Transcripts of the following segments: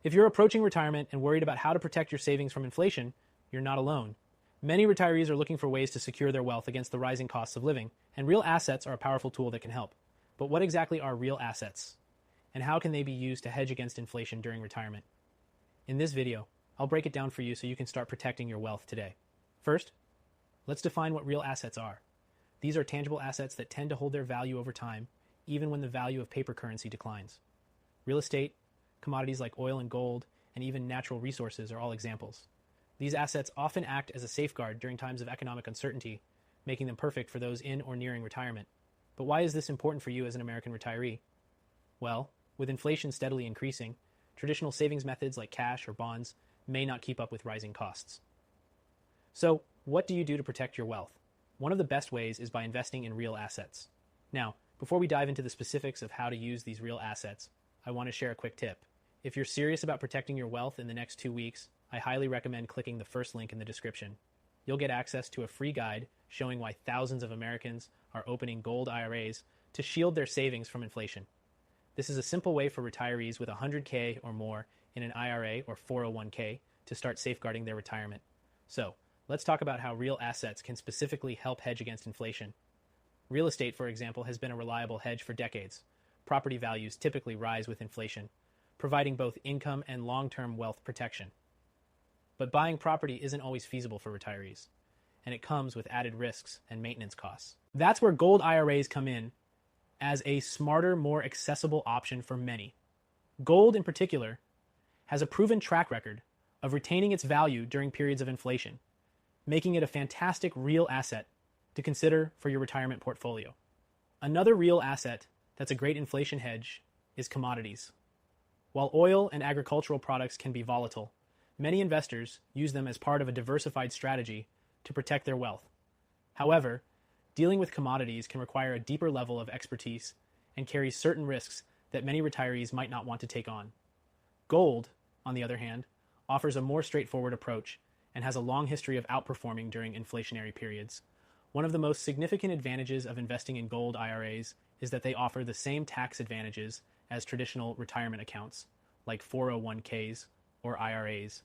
If you're approaching retirement and worried about how to protect your savings from inflation, you're not alone. Many retirees are looking for ways to secure their wealth against the rising costs of living, and real assets are a powerful tool that can help. But what exactly are real assets? And how can they be used to hedge against inflation during retirement? In this video, I'll break it down for you so you can start protecting your wealth today. First, let's define what real assets are. These are tangible assets that tend to hold their value over time, even when the value of paper currency declines. Real estate, commodities like oil and gold, and even natural resources are all examples. These assets often act as a safeguard during times of economic uncertainty, making them perfect for those in or nearing retirement. But why is this important for you as an American retiree? Well, with inflation steadily increasing, traditional savings methods like cash or bonds may not keep up with rising costs. So, what do you do to protect your wealth? One of the best ways is by investing in real assets. Now, before we dive into the specifics of how to use these real assets, I want to share a quick tip. If you're serious about protecting your wealth in the next 2 weeks, I highly recommend clicking the first link in the description. You'll get access to a free guide showing why thousands of Americans are opening gold IRAs to shield their savings from inflation. This is a simple way for retirees with $100K or more in an IRA or 401K to start safeguarding their retirement. So, let's talk about how real assets can specifically help hedge against inflation. Real estate, for example, has been a reliable hedge for decades. Property values typically rise with inflation, providing both income and long-term wealth protection. But buying property isn't always feasible for retirees, and it comes with added risks and maintenance costs. That's where gold IRAs come in as a smarter, more accessible option for many. Gold, in particular, has a proven track record of retaining its value during periods of inflation, making it a fantastic real asset to consider for your retirement portfolio. Another real asset that's a great inflation hedge is commodities. While oil and agricultural products can be volatile, many investors use them as part of a diversified strategy to protect their wealth. However, dealing with commodities can require a deeper level of expertise and carries certain risks that many retirees might not want to take on. Gold, on the other hand, offers a more straightforward approach and has a long history of outperforming during inflationary periods. One of the most significant advantages of investing in gold IRAs is that they offer the same tax advantages as traditional retirement accounts, like 401ks or IRAs.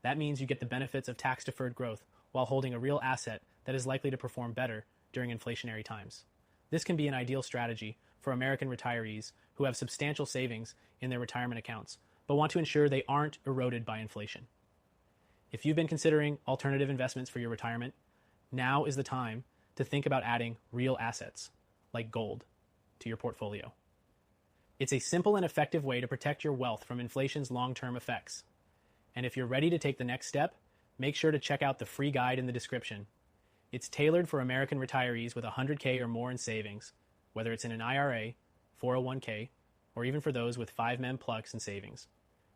That means you get the benefits of tax-deferred growth while holding a real asset that is likely to perform better during inflationary times. This can be an ideal strategy for American retirees who have substantial savings in their retirement accounts, but want to ensure they aren't eroded by inflation. If you've been considering alternative investments for your retirement, now is the time to think about adding real assets, like gold, to your portfolio. It's a simple and effective way to protect your wealth from inflation's long-term effects. And if you're ready to take the next step, make sure to check out the free guide in the description. It's tailored for American retirees with $100K or more in savings, whether it's in an IRA, 401K, or even for those with 5 Plus in savings.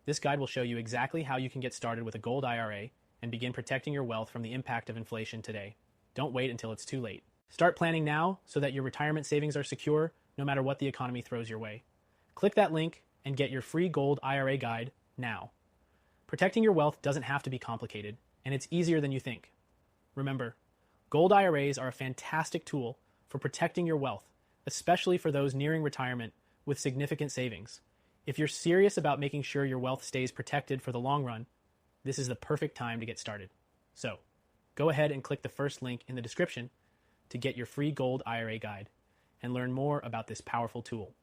This guide will show you exactly how you can get started with a gold IRA and begin protecting your wealth from the impact of inflation today. Don't wait until it's too late. Start planning now so that your retirement savings are secure no matter what the economy throws your way. Click that link and get your free gold IRA guide now. Protecting your wealth doesn't have to be complicated, and it's easier than you think. Remember, gold IRAs are a fantastic tool for protecting your wealth, especially for those nearing retirement with significant savings. If you're serious about making sure your wealth stays protected for the long run, this is the perfect time to get started. So, go ahead and click the first link in the description to get your free gold IRA guide and learn more about this powerful tool.